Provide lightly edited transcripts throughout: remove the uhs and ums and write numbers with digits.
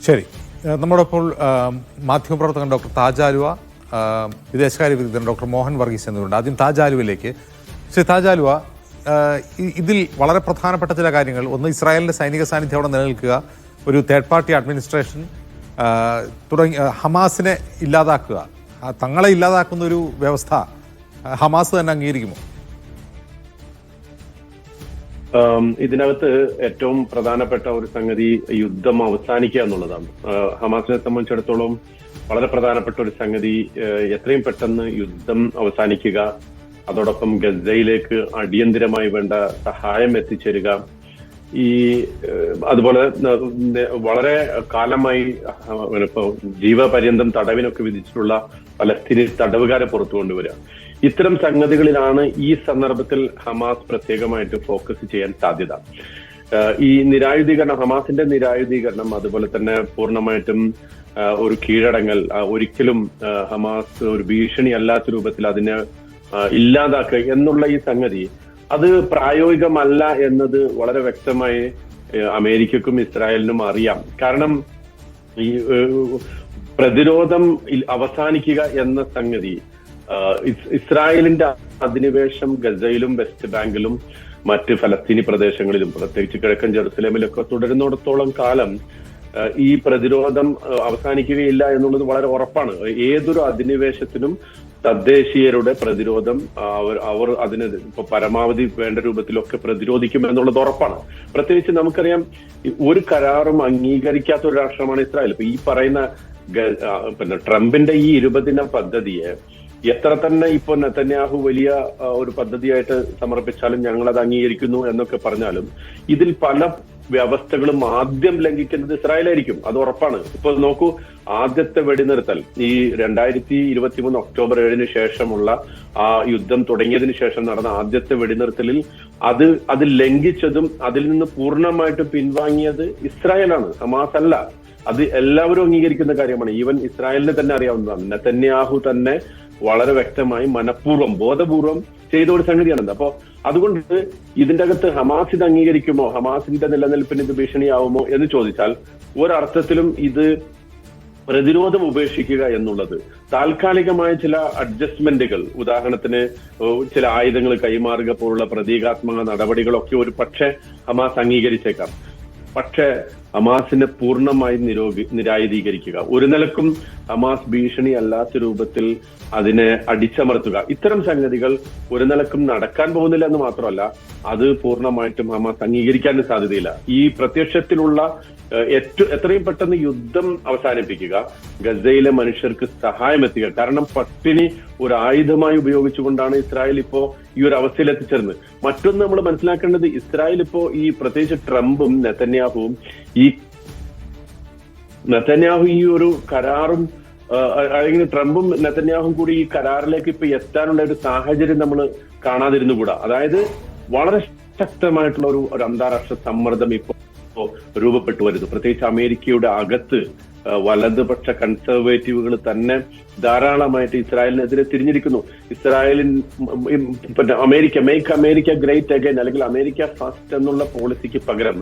ശരി, നമ്മോടൊപ്പോൾ മാധ്യമപ്രവർത്തകൻ ഡോക്ടർ താജ് ആലുവ, വിദേശകാര്യ വിദഗ്ധൻ ഡോക്ടർ മോഹൻ വർഗീസ് എന്നിവരുണ്ട്. ആദ്യം താജ് ആലുവയിലേക്ക്. ശ്രീ താജ് ആലുവ, ഇതിൽ വളരെ പ്രധാനപ്പെട്ട ചില കാര്യങ്ങൾ, ഒന്ന് ഇസ്രായേലിൻ്റെ സൈനിക സാന്നിധ്യം അവിടെ നിലനിൽക്കുക, ഒരു തേർഡ് പാർട്ടി അഡ്മിനിസ്ട്രേഷൻ തുടങ്ങി ഹമാസിനെ ഇല്ലാതാക്കുക, തങ്ങളെ ഇല്ലാതാക്കുന്ന ഒരു വ്യവസ്ഥ ഹമാസ് തന്നെ അംഗീകരിക്കുമോ? ഇതിനകത്ത് ഏറ്റവും പ്രധാനപ്പെട്ട ഒരു സംഗതി യുദ്ധം അവസാനിക്കുക എന്നുള്ളതാണ്. ഹമാസിനെ സംബന്ധിച്ചിടത്തോളം വളരെ പ്രധാനപ്പെട്ട ഒരു സംഗതി എത്രയും പെട്ടെന്ന് യുദ്ധം അവസാനിക്കുക, അതോടൊപ്പം ഗസയിലേക്ക് അടിയന്തിരമായി വേണ്ട സഹായം എത്തിച്ചേരുക. അതുപോലെ വളരെ കാലമായി ജീവപര്യന്തം തടവിനൊക്കെ വിധിച്ചിട്ടുള്ള പലസ്തീനി തടവുകാരെ പുറത്തു കൊണ്ടുവരിക. ഇത്തരം സംഗതികളിലാണ് ഈ സന്ദർഭത്തിൽ ഹമാസ് പ്രത്യേകമായിട്ട് ഫോക്കസ് ചെയ്യാൻ സാധ്യത. ഈ നിരായുധീകരണം, ഹമാസിന്റെ നിരായുധീകരണം, അതുപോലെ തന്നെ പൂർണ്ണമായിട്ടും ഒരു കീഴടങ്ങൽ, ഒരിക്കലും ഹമാസ് ഒരു ഭീഷണി അല്ലാത്ത രൂപത്തിൽ അതിനെ ഇല്ലാതാക്കുക എന്നുള്ള ഈ സംഗതി അത് പ്രായോഗികമല്ല എന്നത് വളരെ വ്യക്തമായി അമേരിക്കക്കും ഇസ്രായേലിനും അറിയാം. കാരണം ഈ പ്രതിരോധം അവസാനിക്കുക എന്ന സംഗതി ഇസ്രായേലിന്റെ അധിനിവേശം ഗസയിലും വെസ്റ്റ് ബാങ്കിലും മറ്റ് ഫലസ്തീനി പ്രദേശങ്ങളിലും പ്രത്യേകിച്ച് കിഴക്കൻ ജെറുസലേമിലൊക്കെ തുടരുന്നിടത്തോളം കാലം ഈ പ്രതിരോധം അവസാനിക്കുകയില്ല എന്നുള്ളത് വളരെ ഉറപ്പാണ്. ഏതൊരു അധിനിവേശത്തിനും തദ്ദേശീയരുടെ പ്രതിരോധം അവർ അതിന് ഇപ്പൊ പരമാവധി വേണ്ട രൂപത്തിലൊക്കെ പ്രതിരോധിക്കും എന്നുള്ളത് ഉറപ്പാണ്. പ്രത്യേകിച്ച് നമുക്കറിയാം, ഒരു കരാറും അംഗീകരിക്കാത്ത ഒരു രാഷ്ട്രമാണ് ഇസ്രായേൽ. ഇപ്പൊ ഈ പറയുന്ന ട്രംപിന്റെ ഈ 20 ദിന പദ്ധതിയെ എത്ര തന്നെ ഇപ്പൊ നെതന്യാഹു വലിയ ഒരു പദ്ധതിയായിട്ട് സമർപ്പിച്ചാലും ഞങ്ങൾ അത് അംഗീകരിക്കുന്നു എന്നൊക്കെ പറഞ്ഞാലും ഇതിൽ പല വ്യവസ്ഥകളും ആദ്യം ലംഘിക്കുന്നത് ഇസ്രായേലായിരിക്കും, അത് ഉറപ്പാണ്. ഇപ്പൊ നോക്കൂ, ആദ്യത്തെ വെടിനിർത്തൽ ഈ 2023 ഒക്ടോബർ 7 ശേഷമുള്ള ആ യുദ്ധം തുടങ്ങിയതിനു ശേഷം നടന്ന ആദ്യത്തെ വെടിനിർത്തലിൽ അത് ലംഘിച്ചതും അതിൽ നിന്ന് പൂർണ്ണമായിട്ടും പിൻവാങ്ങിയത് ഇസ്രായേലാണ്, ഹമാസ് അല്ല. അത് എല്ലാവരും അംഗീകരിക്കുന്ന കാര്യമാണ്. ഈവൻ ഇസ്രായേലിന് തന്നെ അറിയാവുന്നതാണ്. നെതന്യാഹു തന്നെ വളരെ വ്യക്തമായി മനഃപൂർവ്വം ബോധപൂർവം ചെയ്ത ഒരു സംഗതിയാണത്. അപ്പോ അതുകൊണ്ട് ഇതിന്റെ അകത്ത് ഹമാസ് ഇത് അംഗീകരിക്കുമോ, ഹമാസിന്റെ നിലനിൽപ്പിന് ഇത് ഭീഷണിയാവുമോ എന്ന് ചോദിച്ചാൽ ഒരർത്ഥത്തിലും ഇത് പ്രതിരോധം ഉപേക്ഷിക്കുക എന്നുള്ളത് താൽക്കാലികമായ ചില അഡ്ജസ്റ്റ്മെന്റുകൾ, ഉദാഹരണത്തിന് ചില ആയുധങ്ങൾ കൈമാറുക പോലുള്ള പ്രതീകാത്മക നടപടികളൊക്കെ ഒരു പക്ഷേ ഹമാസ് അംഗീകരിച്ചേക്കാം. പക്ഷേ ഹമാസിനെ പൂർണ്ണമായി നിരായുധീകരിക്കുക, ഒരു നിലക്കും ഹമാസ് ഭീഷണി അല്ലാത്ത രൂപത്തിൽ അതിനെ അടിച്ചമർത്തുക, ഇത്തരം സംഗതികൾ ഒരു നിലക്കും നടക്കാൻ പോകുന്നില്ല എന്ന് മാത്രമല്ല അത് പൂർണ്ണമായിട്ടും ഹമാസ് അംഗീകരിക്കാനും സാധ്യതയില്ല. ഈ പ്രത്യക്ഷത്തിലുള്ള എത്രയും പെട്ടെന്ന് യുദ്ധം അവസാനിപ്പിക്കുക, ഗസയിലെ മനുഷ്യർക്ക് സഹായം എത്തിക്കുക. കാരണം പട്ടിണി ഒരു ആയുധമായി ഉപയോഗിച്ചുകൊണ്ടാണ് ഇസ്രായേൽ ഇപ്പോ ഈ ഒരു അവസ്ഥയിൽ എത്തിച്ചേർന്നത്. മറ്റൊന്ന് നമ്മൾ മനസ്സിലാക്കേണ്ടത്, ഇസ്രായേൽ ഇപ്പോ ഈ പ്രത്യേകിച്ച് ട്രംപും നെതന്യാഹുവും ഈ ഒരു കരാറും അല്ലെങ്കിൽ ട്രംപും നെതന്യാഹും കൂടി ഈ കരാറിലേക്ക് ഇപ്പൊ എത്താനുള്ള ഒരു സാഹചര്യം നമ്മൾ കാണാതിരുന്നുകൂടാ. അതായത് വളരെ ശക്തമായിട്ടുള്ള ഒരു അന്താരാഷ്ട്ര സമ്മർദ്ദം ഇപ്പോ രൂപപ്പെട്ടു വരുന്നു. പ്രത്യേകിച്ച് അമേരിക്കയുടെ അകത്ത് വലതുപക്ഷ കൺസർവേറ്റീവുകൾ തന്നെ ധാരാളമായിട്ട് ഇസ്രായേലിനെതിരെ തിരിഞ്ഞിരിക്കുന്നു. മേക്ക് അമേരിക്ക ഗ്രേറ്റ് അഗൈൻ അല്ലെങ്കിൽ അമേരിക്ക ഫസ്റ്റ് എന്നുള്ള പോളിസിക്ക് പകരം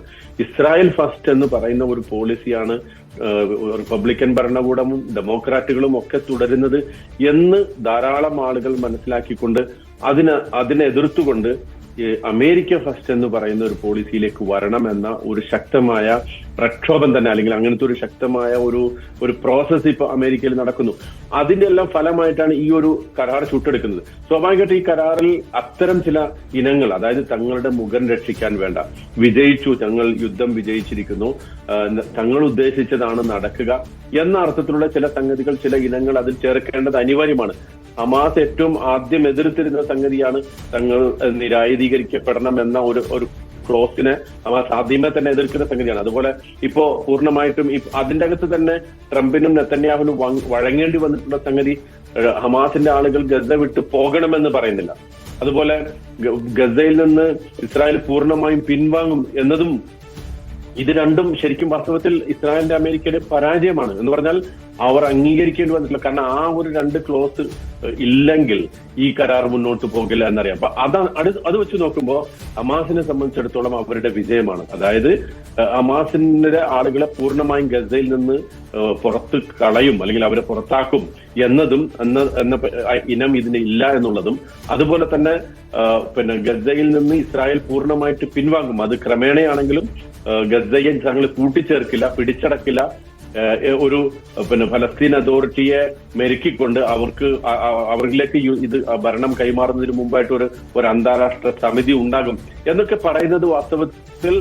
ഇസ്രായേൽ ഫസ്റ്റ് എന്ന് പറയുന്ന ഒരു പോളിസിയാണ് റിപ്പബ്ലിക്കൻ ഭരണകൂടവും ഡെമോക്രാറ്റുകളും ഒക്കെ തുടരുന്നത് എന്ന് ധാരാളം ആളുകൾ മനസ്സിലാക്കിക്കൊണ്ട് അതിനെ എതിർത്തുകൊണ്ട് അമേരിക്ക ഫസ്റ്റ് എന്ന് പറയുന്ന ഒരു പോളിസിയിലേക്ക് വരണമെന്ന ഒരു ശക്തമായ പ്രക്ഷോഭം തന്നെ, അല്ലെങ്കിൽ അങ്ങനത്തെ ഒരു ശക്തമായ ഒരു പ്രോസസ് ഇപ്പൊ അമേരിക്കയിൽ നടക്കുന്നു. അതിന്റെ എല്ലാം ഫലമായിട്ടാണ് ഈ ഒരു കരാർ ചുട്ടെടുക്കുന്നത്. സ്വാഭാവികമായിട്ട് ഈ കരാറിൽ അത്തരം ചില ഇനങ്ങൾ, അതായത് തങ്ങളുടെ മുഖം രക്ഷിക്കാൻ വേണ്ട, തങ്ങൾ യുദ്ധം വിജയിച്ചിരിക്കുന്നു, തങ്ങൾ ഉദ്ദേശിച്ചതാണ് നടക്കുക എന്ന അർത്ഥത്തിലുള്ള ചില സംഗതികൾ, ചില ഇനങ്ങൾ അതിൽ ചേർക്കേണ്ടത് അനിവാര്യമാണ്. ഹമാസ് ഏറ്റവും ആദ്യം എതിർത്തിരുന്ന സംഗതിയാണ് തങ്ങൾ നിരായുധീകരിക്കപ്പെടണം എന്ന ഒരു ക്ലോസിനെ ഹമാസ് ആദ്യമേ തന്നെ എതിർക്കുന്ന സംഗതിയാണ്. അതുപോലെ ഇപ്പോ പൂർണ്ണമായിട്ടും അതിന്റെ അകത്ത് തന്നെ ട്രംപിനും നെതന്യാഹുവിനും വഴങ്ങേണ്ടി വന്നിട്ടുള്ള സംഗതി, ഹമാസിന്റെ ആളുകൾ ഗസ വിട്ട് പോകണമെന്ന് പറയുന്നില്ല. അതുപോലെ ഗസയിൽ നിന്ന് ഇസ്രായേൽ പൂർണ്ണമായും പിൻവാങ്ങും എന്നതും ഇത് രണ്ടും ശരിക്കും വാസ്തവത്തിൽ ഇസ്രായേലിന്റെ അമേരിക്കയുടെ പരാജയമാണ് എന്ന് പറഞ്ഞാൽ അവർ അംഗീകരിക്കേണ്ടി വന്നിട്ടില്ല. കാരണം ആ ഒരു 2 ക്ലോസ് ഇല്ലെങ്കിൽ ഈ കരാർ മുന്നോട്ട് പോകില്ല എന്നറിയാം. അപ്പൊ അത് വെച്ച് നോക്കുമ്പോൾ ഹമാസിനെ സംബന്ധിച്ചിടത്തോളം അവരുടെ വിജയമാണ്. അതായത് ഹമാസിന്റെ ആളുകളെ പൂർണ്ണമായും ഗസയിൽ നിന്ന് പുറത്ത് കളയും അല്ലെങ്കിൽ അവരെ പുറത്താക്കും എന്നതും എന്ന ഇനം ഇതിന് ഇല്ല എന്നുള്ളതും, അതുപോലെ തന്നെ ഗസയിൽ നിന്ന് ഇസ്രായേൽ പൂർണ്ണമായിട്ട് പിൻവാങ്ങും. അത് ക്രമേണയാണെങ്കിലും ഗസയെ തങ്ങൾ കൂട്ടിച്ചേർക്കില്ല, പിടിച്ചടക്കില്ല. ഒരു ഫലസ്തീൻ അതോറിറ്റിയെ മെരുക്കിക്കൊണ്ട് അവരിലേക്ക് ഇത് ഭരണം കൈമാറുന്നതിന് മുമ്പായിട്ട് ഒരു അന്താരാഷ്ട്ര സമിതി ഉണ്ടാകും എന്നൊക്കെ പറയുന്നത് വാസ്തവത്തിൽ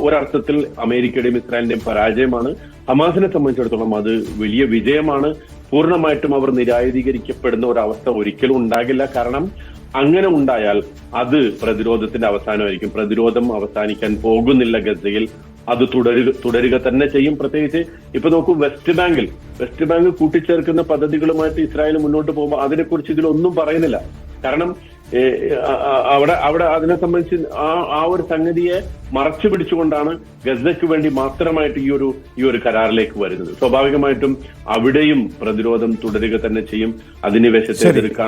ഒരർത്ഥത്തിൽ അമേരിക്കയുടെയും ഇസ്രായേലിന്റെയും പരാജയമാണ്. ഹമാസിനെ സംബന്ധിച്ചിടത്തോളം അത് വലിയ വിജയമാണ്. പൂർണ്ണമായിട്ടും അവർ നിരായുധീകരിക്കപ്പെടുന്ന ഒരവസ്ഥ ഒരിക്കലും ഉണ്ടാകില്ല. കാരണം അങ്ങനെ ഉണ്ടായാൽ അത് പ്രതിരോധത്തിന്റെ അവസാനമായിരിക്കും. പ്രതിരോധം അവസാനിക്കാൻ പോകുന്നില്ല ഗസയിൽ. അത് തുടരുക തന്നെ ചെയ്യും. പ്രത്യേകിച്ച് ഇപ്പൊ നോക്കൂ, വെസ്റ്റ് ബാങ്ക് കൂട്ടിച്ചേർക്കുന്ന പദ്ധതികളുമായിട്ട് ഇസ്രായേൽ മുന്നോട്ട് പോകുമ്പോൾ അതിനെക്കുറിച്ച് ഇതിലൊന്നും പറയുന്നില്ല. കാരണം അവിടെ അതിനെ സംബന്ധിച്ച് ആ ഒരു സംഗതിയെ മറച്ചു പിടിച്ചുകൊണ്ടാണ് ഗസയ്ക്ക് വേണ്ടി മാത്രമായിട്ട് ഈ ഒരു കരാറിലേക്ക് വരുന്നത്. സ്വാഭാവികമായിട്ടും അവിടെയും പ്രതിരോധം തുടരുക തന്നെ ചെയ്യും. അധിനിവേശത്തെ എതിർക്കാൻ